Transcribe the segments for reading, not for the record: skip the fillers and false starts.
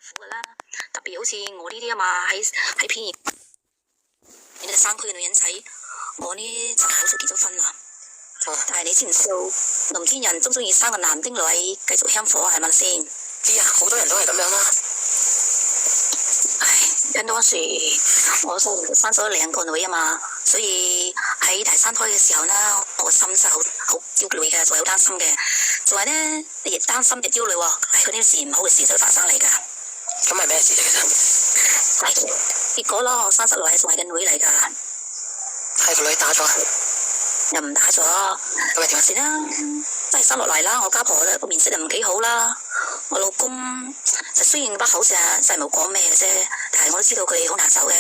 苦噶啦，特別好似我呢啲啊嘛，喺偏遠你哋山區嘅女人仔，我呢就好早結咗婚啦。但係你知唔知道，農村人中唔中意生個男丁女繼續香火係咪先？知啊，好多人都係咁樣啦。唉，因當時我生咗2個女啊嘛，所以喺第3胎嘅時候呢，我心真係好焦慮嘅，仲係好擔心嘅，仲係呢，你亦擔心亦焦慮喎。唉，嗰啲事唔好嘅事就會發生嚟噶。咁係咩事嚟嘅啫？結果咯，我生出來仲係個女嚟噶。係個女打咗？又唔打咗。咁係點事啦？真係生落嚟啦，我家婆咧個面色就唔幾好啦。我老公就雖然把口就係冇講咩嘅啫，但係我都知道佢好難受嘅。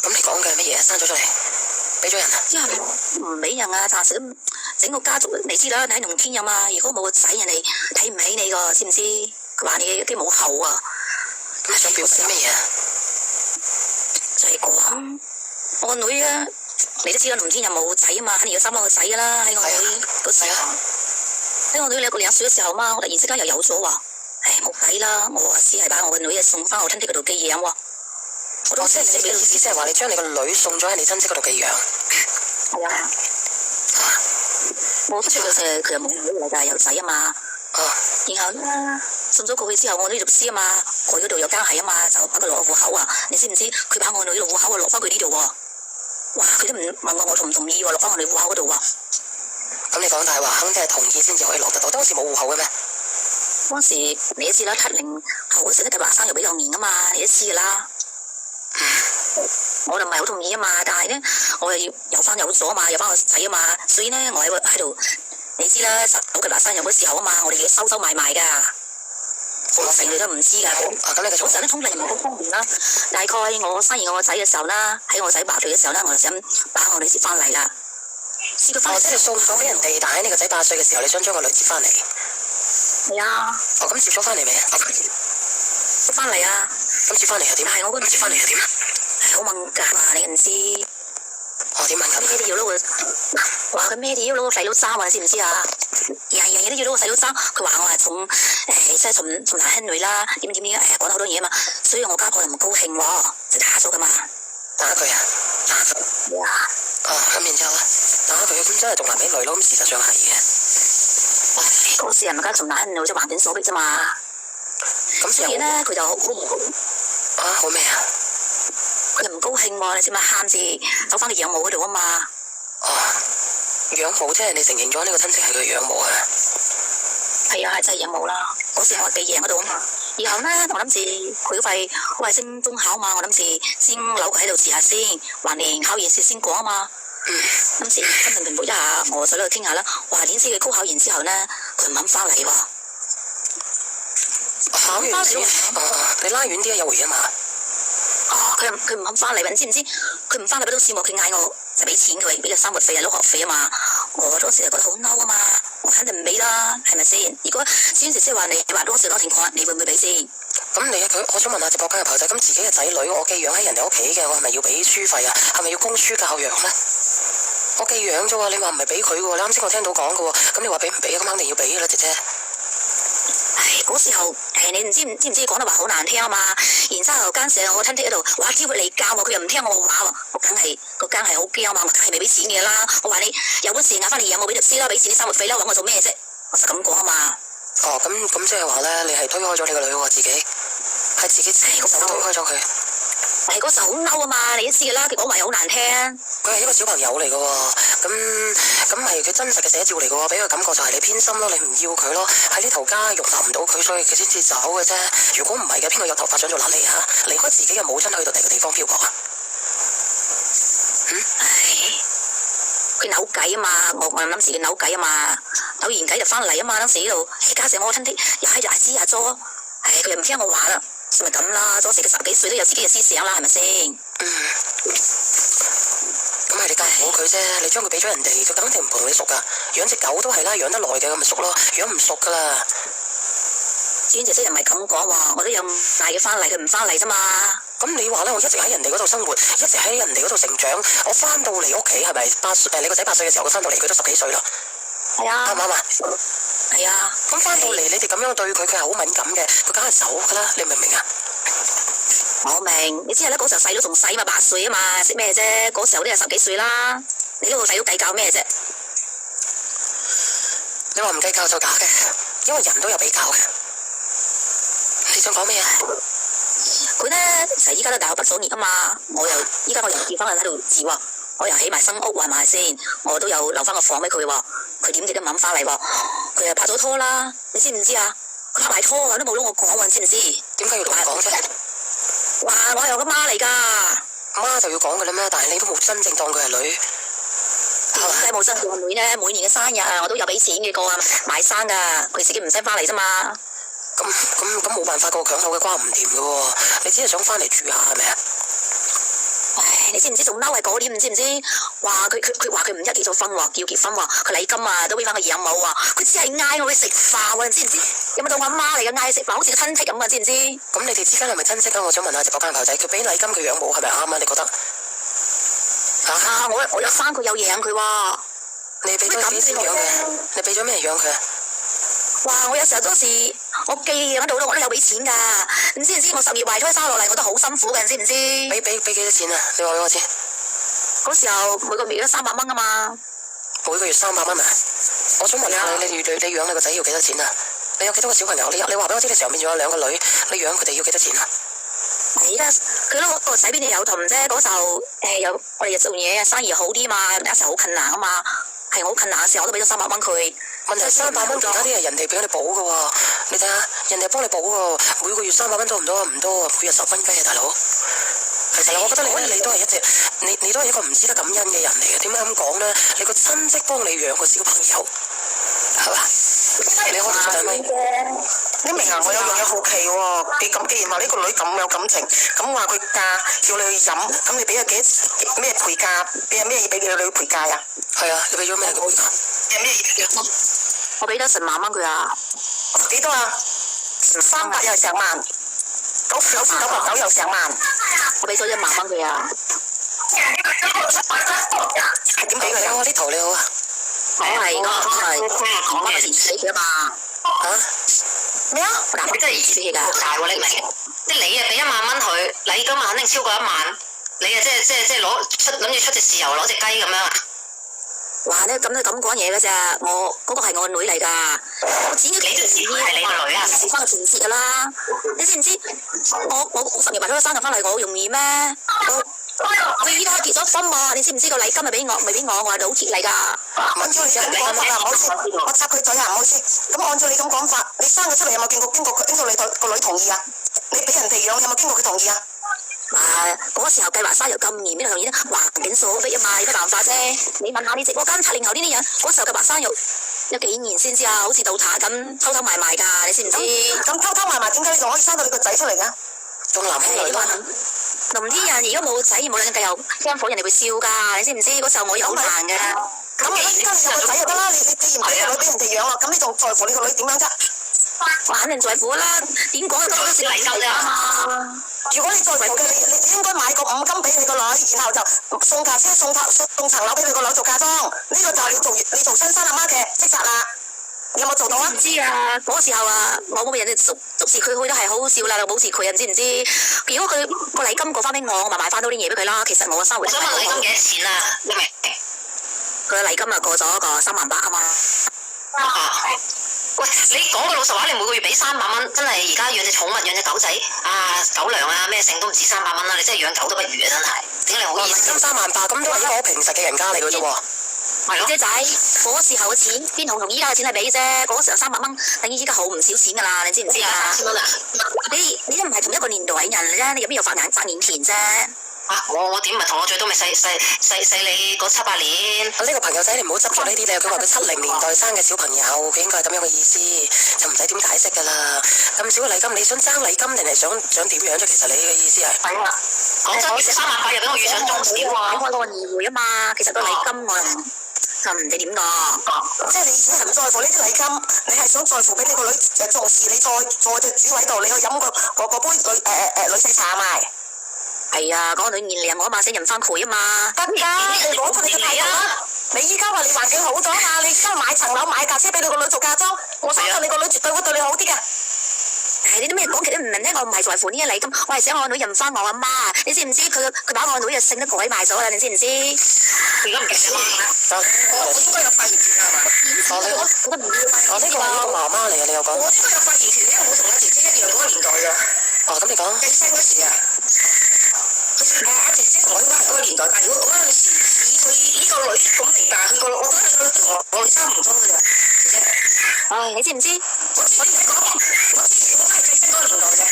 咁你講嘅係乜嘢？生咗出嚟，俾咗人啊？因為唔俾人啊，暫時都整個家族，你知啦，你喺農村有嘛，如果冇個仔，人哋睇唔起你噶，知唔知？佢話你啲冇後啊。咁你想表示乜嘢啊？就係講我個女啊，你都知啦，農村又冇仔啊嘛，肯定要生翻個仔噶啦。喺我女嗰時候，喺我女2歲嘅時候嘛，我突然之間又有咗喎。唉，冇計啦，我只係把我個女送翻我親戚嗰度寄養喎。我都即係你嘅意思，即係話你將你個女送咗喺你親戚嗰度寄養。係啊。我出去嘅佢又冇女嚟㗎，有仔啊嘛。然後呢，送咗過去之後，我女律師啊嘛，佢嗰度有關係啊嘛，就把佢落戶口啊。你知唔知？佢把我女落戶口落翻佢呢度喎。哇！佢都唔問我同唔同意喎，落翻我女戶口嗰度喎。咁你講大話，肯定係同意先至可以落得到。當時冇戶口嘅咩？當時你都知啦，70後嗰時咧計劃生育比較嚴啊嘛，你都知㗎啦。我就唔係好同意啊嘛，但係呢，我又有翻有咗嘛，有翻個仔啊嘛，所以呢，我喺度，你知啦，19計劃生育嗰時候啊嘛，我哋要收埋㗎。我成日都唔知㗎。咁你繼續。嗰時候啲通訊又唔好方便啦。大概我生完我個仔嘅時候啦，喺我仔8歲嘅時候啦，我就想把我女接翻嚟啦。試過翻嚟。即係送咗俾人哋，但喺你個仔8歲嘅時候，你想將個女接翻嚟。係啊。咁接咗翻嚟未啊？接翻嚟啊。咁接翻嚟係點？但係我嗰接翻嚟係點啊？好敏感啊！你唔知。點敏感？咩都要攞個，話佢咩都要攞個細佬爭啊！你知唔知啊？樣嘢都要攞個細佬爭。佢話我係即係重男輕女啦，點講得好多嘢啊嘛。所以我家婆就唔高興喎，就打咗噶嘛。打佢啊？打佢。哇！咁然之後咧，打佢咁真係重男輕女咯。咁事實上係嘅。嗰時人家重男輕女就橫頂所逼啫嘛。咁所以咧，佢就好咩啊？佢又唔高興喎，你知嘛？喊住走翻去養母嗰度啊嘛。養母即係你承認咗呢個親戚係佢養母啊？係啊，係真係養母啦。嗰時我寄養嗰度啊嘛。然後呢，我諗住佢快升中考嘛，我諗住先留佢喺度試下先，橫掂考完試先講啊嘛。諗住心情平復一下，我就喺度傾下啦。話點知佢高考完之後呢，佢唔肯翻嚟喎。考完試，你拉遠啲啊，有回音嘛？佢唔肯翻嚟，你知唔知？佢唔翻嚟俾到事務，佢嗌我就俾錢佢，俾個生活費啊、攞學費啊嘛。我當時就覺得好嬲啊嘛，我肯定唔俾啦，係咪先？如果先即係話你話當時嗰情況，你會唔會俾先？咁我想問下直播間嘅朋友仔，咁自己嘅仔女我寄養喺人哋屋企嘅，我係咪要俾書費啊？係咪要供書教養咧？我寄養啫喎，你話唔係俾佢嘅喎，你啱先我聽到講嘅喎，咁你話俾唔俾？咁肯定要俾嘅啦，姐姐。嗰時候你唔知講得話好難聽啊嘛，然之後間時我親戚喺度話招佢嚟教我，佢又唔聽我話喎，我梗係好驚啊嘛，我梗係未俾錢嘅啦。我話你有本事嗌翻嚟養我俾律師啦，俾錢啲生活費啦，揾我做咩啫？我就咁講啊嘛。咁即係話咧，你係推開咗你個女喎，自己係自己手推開咗佢。係嗰時候好嬲啊嘛，你都知㗎啦，佢講話又好難聽。佢係一個小朋友嚟嘅喎，咁係佢真實嘅寫照嚟嘅喎，俾佢感覺就係你偏心咯，你唔要佢咯，喺呢頭家容納唔到佢，所以佢先至走嘅啫。如果唔係嘅，邊個有頭髮長做瘌痢啊？離開自己嘅母親去到第二個地方漂泊啊？佢扭計啊嘛，我諗住佢扭計啊嘛，扭完計就翻嚟啊嘛，當時呢度加上我親戚又喺度嗌支嗌咗，佢又唔聽我話啦，咪咁啦，當時佢10幾歲都有自己嘅思想啦，係咪先？咁係你教唔好佢啫，你將佢俾咗人哋，佢肯定唔同你熟噶。養隻狗都係啦，養得耐嘅咁咪熟咯，養唔熟噶啦。志遠姐姐又唔係咁講喎，我都有嗌佢翻嚟，佢唔翻嚟啫嘛。咁你話咧，我一直喺人哋嗰度生活，一直喺人哋嗰度成長，我翻到嚟屋企係咪8歲？你個仔8歲嘅時候，佢翻到嚟佢都10幾歲啦。係啊。啱唔啱啊？係啊。咁翻到嚟你哋咁樣對佢，佢係好敏感嘅，佢梗係走㗎啦，你明唔明啊？我明，你知啦，嗰時候細佬仲細嘛，8歲啊嘛，識咩啫？嗰時候都係10幾歲啦，你嗰個細佬計較咩啫？你話唔計較就假嘅，因為人都有比較嘅。你想講咩啊？佢咧其實依家都大學畢咗業啊嘛，依家我又結婚喺度住喎，我又起埋新屋係咪先？我都有留翻個房俾佢喎，佢點記得唔肯翻嚟喎？佢又拍咗拖啦，你知唔知啊？佢拍埋拖啊，都冇同我講喎，知唔知？點解要同我講啫？哇！我係我個媽嚟㗎，媽就要講㗎啦咩？但係你都冇真正當佢係女，點解冇真正個女咧？每年嘅生日啊，我都有俾錢嘅個啊，買生㗎，佢自己唔使翻嚟啫嘛。咁冇辦法，個強手嘅關唔掂㗎喎，你只係想翻嚟住下係咪啊？唉，你知唔知仲嬲係嗰年？唔知唔知？話佢話佢唔一結咗婚喎，叫結婚喎，佢禮金啊都俾翻個養母喎，佢只係嗌我去食飯喎，知唔知？有冇當我阿媽嚟嘅嗌食飯，好似個親戚咁啊？知唔知？咁你哋之間係咪親戚啊？我想問下直播間朋友仔，佢俾禮金佢養母係咪啱啊？你覺得？啊！我有生佢有養佢喎。你俾咗幾錢養佢？你俾咗咩養佢啊？哇！我有時候都係我寄喺度我都有俾錢㗎。唔知唔知我10月懷胎生落嚟，我都好辛苦嘅，知唔知？俾幾多錢啊？你話俾我知。嗰時候每個月都300蚊啊嘛。每個月300蚊啊？我想問下你養你個仔要幾多錢啊？你有幾多個小朋友？你話俾我知，你上面仲有2個女，你養佢哋要幾多錢啊？而家佢咯，我仔邊度有同啫？嗰時候我哋做嘢生意好啲嘛，一齊好困難啊嘛。係我好困難嘅時候，我都俾咗300蚊佢。問題300蚊，其他啲係人哋俾你補嘅喎，你睇下，人哋幫你補嘅，每個月300蚊多唔多啊？唔多啊，每日10蚊雞啊，大佬。其實我覺得你都係你都係一個唔知得感恩嘅人嚟嘅。點解咁講咧？你個親戚幫你養個小朋友，係嘛？你可以做咩？你明啊？我有樣嘢好奇喎，既然話呢個女咁有感情，咁話佢嫁叫你去飲，咁你俾咗咩陪嫁？俾咩嘢俾你女陪嫁啊？係啊，你俾咗咩佢陪嫁？俾咩嘢？我俾咗成萬蚊佢啊！幾多啊？300又成萬，999又成萬。我俾咗1萬蚊佢啊！係點俾佢啊？呢圖你好啊！我講翻錢俾佢啊嘛！咩啊？嗱，佢真係意思㗎，大喎你明？即係你啊俾1萬蚊佢，禮金啊肯定超過1萬，你啊即係諗住出隻豉油攞隻雞咁樣啊？哇！你咁講嘢㗎咋？我嗰個係我個女嚟㗎，我剪咗幾條線係你個女啊？試翻個前節㗎啦！你知唔知？我10月懷胎生日翻嚟，我好容易咩？我依家結咗婚喎，你知唔知個禮金咪俾我？我係老鐵嚟㗎。按照你咁講法啊，唔好意思，我插佢嘴啊，唔好意思。咁按照你咁講法，你生佢出嚟有冇經過你個女同意啊？你俾人哋養有冇經過佢同意啊？嗰時候計劃生又咁嚴，邊度同意咧？環境所逼啊嘛，有乜辦法啫？你問下你直播間70後呢啲人，嗰時候計劃生育有幾年先知啊？好似倒塔咁偷偷埋埋㗎，你知唔知？咁偷偷埋埋，點解你仲可以生到你個仔出嚟㗎？仲男兄女啦。林啲人如果冇仔冇兩計又驚火，人哋會笑㗎，你知唔知？嗰時候我有好難㗎。咁而家你有個仔就得啦，你既然俾個女俾人哋養啦，咁你仲在乎你個女點樣啫？我肯定在乎啦，點講都好似禮金啫嘛。如果你在乎嘅，你應該買個5金俾你個女，然後就送架車送層樓俾你個女做嫁妝。呢個就係你做親生阿媽嘅職責啦。有冇做到啊？唔知啊，嗰時候啊，我冇俾人哋捉住佢去都係好好笑啦，保持佢啊，知唔知？如果佢個禮金過翻俾我咪買翻多啲嘢俾佢啦。其實我嘅生活我想問禮金幾多錢啊？你明？佢嘅禮金啊過咗個3萬8啊嘛。喂，你講個老實話，你每個月俾300蚊，真係而家養隻寵物養隻狗仔狗糧啊咩剩都唔止300蚊啦，你真係養狗都不如啊！真係，點解你好意思？咁3萬8，咁都係一個好平實嘅人家嚟嘅啫喎。係咯，姐仔，嗰時候嘅錢邊同依家嘅錢係比啫？嗰時候300蚊，等於依家好唔少錢㗎啦，你知唔知啊？3千蚊啊！你都唔係同一個年代人啫，你入邊有發眼田啫？我點唔係同我最多咪細你嗰7、8年？呢個朋友仔你唔好執着呢啲咧，佢話佢70年代生嘅小朋友，佢應該係咁樣嘅意思，就唔使點解釋㗎啦。咁少嘅禮金，你想爭禮金定係想點樣啫？其實你嘅意思係？係啊，講真，3萬8又比我預想中少啊！開個議會啊嘛，其實個禮金我就唔知點講。即係你係唔在乎呢啲禮金，你係想在乎俾你個女重視，你坐隻主位度，你去飲個杯女仔茶賣。係啊，嗰個女年齡我一晚死人翻佢啊嘛。得㗎，你攞出你嘅態度啦。你依家話你環境好咗嘛？你而家買層樓買架車俾你個女做嫁妝，我相信你個女絕對會對你好啲嘅。唉，你啲咩講極都唔明咧，我唔係在乎呢一禮金，我係想我女認翻我阿媽。你知唔知佢把我女嘅姓都改埋咗啦？你知唔知？佢而家唔記得啦。我應該有發言權啊嘛？我都唔要。呢個係你個媽媽嚟嘅，你又講。我應該有發言權，因為我同阿姐姐一樣嗰個年代㗎。咁你講。計聲嗰時啊，阿姐姐同我應該係嗰個年代，但係如果嗰陣時以佢呢個女咁嚟嫁，佢個我覺得佢同我女差唔多㗎咋，姐姐。唉，你知唔知？我知你講，我知我都係計聲嗰個年代嘅。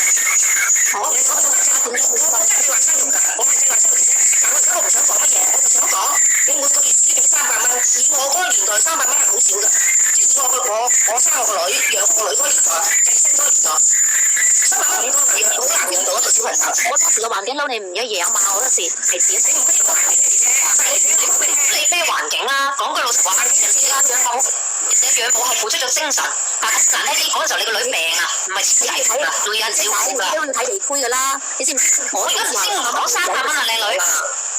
我你講咗家庭嘅，我真係你話生育㗎，我係計劃生育啫。但我而家我唔想講乜嘢，我就想講你每個月只俾300蚊，以我嗰個年代300蚊係好少㗎。即係我生我個女養我個女嗰個年代，計聲嗰個年代。300蚊好難養到一個小朋友。我當時嘅環境撈你唔一樣嘛，好多時係自己你唔可以話你姐姐，你咩環境啦？講句老實話，人哋養母，人哋養母係付出咗精神。嗱咧，你嗰陣時候你個女病啊，唔係錢係㗎，會有人照顧㗎。都要睇地區㗎啦，你知唔知？我而家先唔講300蚊啊，靚女，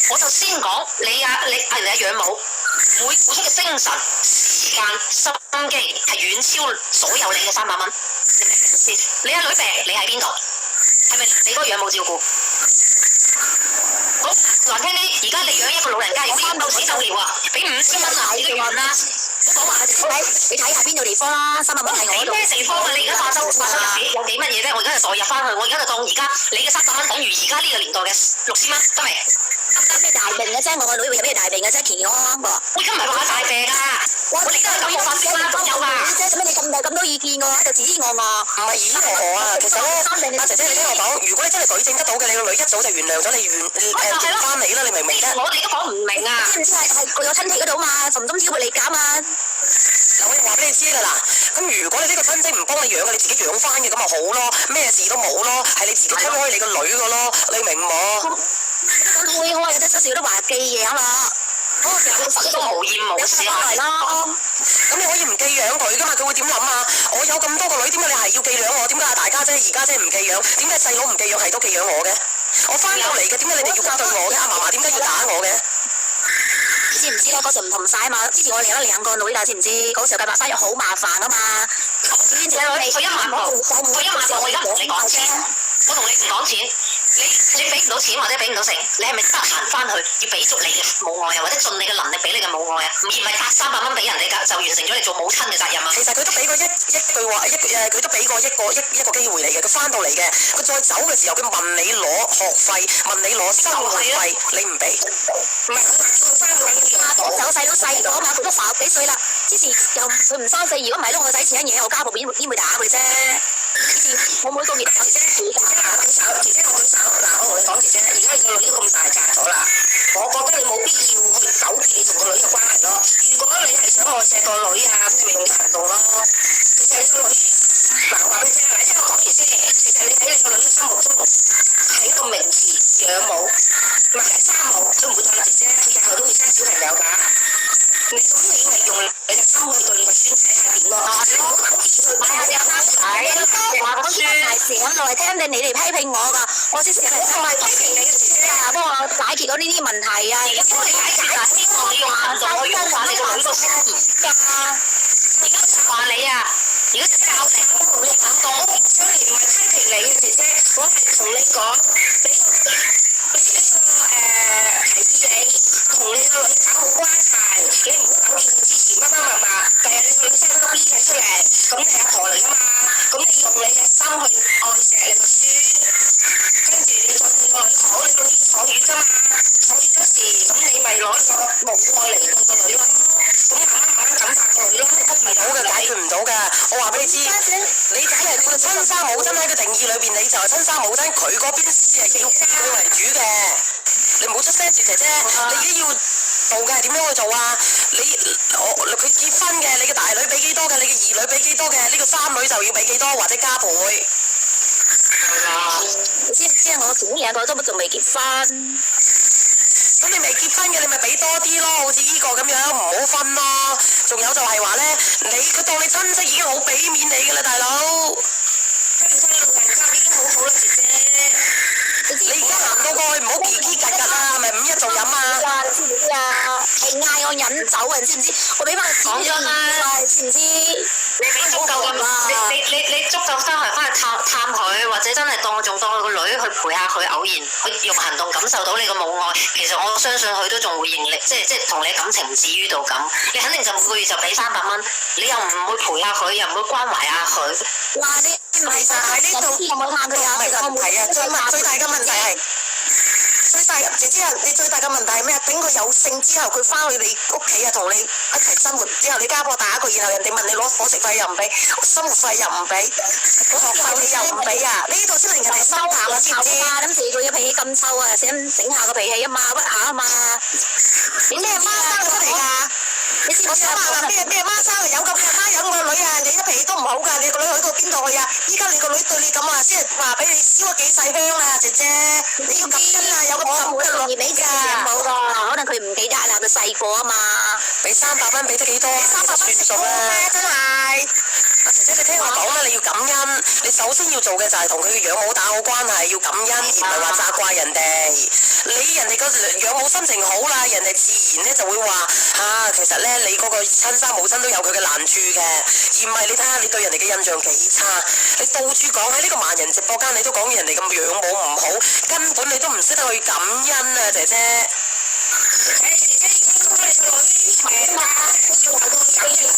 我就先講你阿養母每付出嘅精神、時間、心機係遠超所有你嘅300蚊。你明唔明先？你阿女病，你喺邊度？係咪你嗰個養母照顧？好難聽啲，而家你養一個老人家要3到4週料啊，俾5000蚊啊，你都要啦。我話你睇下邊度地方啦，300蚊係我度。咩地方啊？你而家化州有幾乜嘢咧？我而家就代入翻去，我而家就當而家你嘅300蚊等於而家呢個年代嘅6000蚊，得未？有咩大病嘅啫？我個女會有咩大病嘅啫？健康喎。我而家唔係話大病啊！我而家係感冒發燒啦，仲有啊！姐，做咩你咁多意見㗎？喺度指指我？唔係咦我啊，其實咧，阿姐姐你聽我講，如果你真係舉證得到嘅，你個女一早就原諒咗你原翻你啦，你明唔明啫？我哋都講唔明啊！知唔知係佢有親戚嗰度嘛？從中招會理解嘛？嗱，我話俾你知㗎啦，咁如果你呢個親戚唔幫你養嘅，你自己養翻嘅咁咪好咯，咩事都冇咯，係你自己推開你個女㗎咯，你明冇？會我有啲少少都話寄養啦。嗰個時候佢都無厭無事係咯。咁你可以唔寄養佢㗎嘛？佢會點諗啊？我有咁多個女，點解你係要寄養我？點解阿大家姐、二家姐唔寄養？點解細佬唔寄養係都寄養我嘅？我翻到嚟嘅，點解你哋要咁對我嘅？阿嫲嫲點解要打我嘅？你知唔知咧？嗰時唔同晒嘛。之前我哋有2個女啦，知唔知？嗰時候計劃生育好麻煩啊嘛。佢1萬個，我而家唔同你講錢，我同你唔講錢。你俾唔到錢或者俾唔到成，你係咪得閒翻去要俾足你嘅母愛啊，或者盡你嘅能力俾你嘅母愛啊，而唔係搭300蚊俾人哋㗎，就完成咗你做母親嘅責任啊？其實佢都俾過一句話，佢都俾過一個機會你嘅。佢翻到嚟嘅，佢再走嘅時候，佢問你攞學費，問你攞生活費，你唔俾。唔係佢翻去我細佬細咗嘛，佢都40幾歲啦。之前又佢唔生4，如果唔係咧，我使錢嘢，我家暴邊會打佢啫。之前我每個月姐姐我舉手，嗱我同你講姐姐，而家你個女都咁大嫁咗啦，我覺得你冇必要去糾結你同個女嘅關係咯。如果你係想愛錫個女啊，咁你咪用啲行動咯。其實你個女，嗱我話俾你聽，嗱，我講完先。其實你喺你個女嘅心目中係一個名詞養母，唔係生母，佢唔會當姐姐，佢日後都會生小朋友㗎。你咁你咪用你嘅心去對你個孫睇下點咯。你唔好糾結佢買下話個孫係成日來聽你哋批評我㗎，我先成日我唔係批評你嘅姐姐啊，幫我解決咗呢啲問題啊。而家幫你解決啦，希望你用行動去優化你個女個心。而家話你啊，而家教你同你行動。所以唔係批評你嘅姐姐，我係同你講，俾個提議你同你個女搞好關係，你唔好糾結佢之前乜乜物物，第日你個女生咗個 B 仔出嚟，咁你係阿婆嚟㗎嘛，咁你用你嘅心去愛錫你個孫，跟住你再對個女好，你個女坐月㗎嘛，坐月嗰時，咁你咪攞個母愛嚟對個女咯，咁慢慢感化個女咯，唔到嘅，解決唔到嘅。我話俾你知，你梗係佢親生母親喺個定義裏邊，你就係親生母親，佢嗰邊先係要以佢為主嘅。你唔好出聲住姐姐，你已經要做嘅係點樣去做啊？佢結婚嘅，你嘅大女俾幾多嘅，你嘅二女俾幾多嘅，呢個三女就要俾幾多或者加倍。你知唔知啊？我前2個都仲未結婚。咁你未結婚嘅，你咪俾多啲咯，好似呢個咁樣，唔好分咯。仲有就係話咧，佢當你親戚已經好俾面你㗎啦，大佬。跟住睇老人家已經好好啦，姐姐。你知唔你而家行到過去唔好奇奇格格啦，係咪五一做飲啊？知唔知啊？係嗌我飲酒啊，知唔知？我俾翻個錢咗啦，知唔知？你俾足夠咁，你足夠三日翻去探佢，或者真係仲當佢個女去陪下佢，偶然去用行動感受到你個母愛。其實我相信佢都仲會認你，即係同你感情唔至於到咁。你肯定就每個月就俾300蚊，你又唔會陪下佢，又唔會關懷下佢。哇！你其實喺呢度有冇探佢啊？唔係問題啊，最大嘅問題係。姐姐啊，你最大嘅問題係咩？等佢有性之後，佢翻去你屋企啊，同你一齊生活之後，你家婆打佢，然後人哋問你攞伙食費又唔俾，生活費又唔俾，學費你又唔俾啊！呢度先令人哋心淡啊，知唔知？諗住佢嘅脾氣咁臭啊，想整下個脾氣啊嘛，屈下啊嘛。你咩媽生出嚟㗎？你知唔知啊？咩媽生嚟？有咁嘅媽養個女啊！你啲脾氣都唔好㗎，你個女去到邊度去啊？依家你個女對你咁啊，先係話俾你燒咗幾世香啊，姐姐！你要感恩啊，有個咁嘅落葉俾㗎。冇㗎，可能佢唔記得啦，佢細個啊嘛。俾300蚊俾得幾多？300蚊算數啦，真係。姐姐，你聽我講啦，你要感恩。你首先要做嘅就係同佢嘅養母打好關係，要感恩，而唔係話責怪人哋。你人哋個養母心情好啦，人哋自然咧就會話其實咧你嗰個親生母親都有佢嘅難處嘅，而唔係你睇下你對人哋嘅印象幾差。你到處講喺呢個萬人直播間，你都講人哋咁養母唔好，根本你都唔識得去感恩啊，姐姐。姐姐而家都你個女係嘛？要話個感情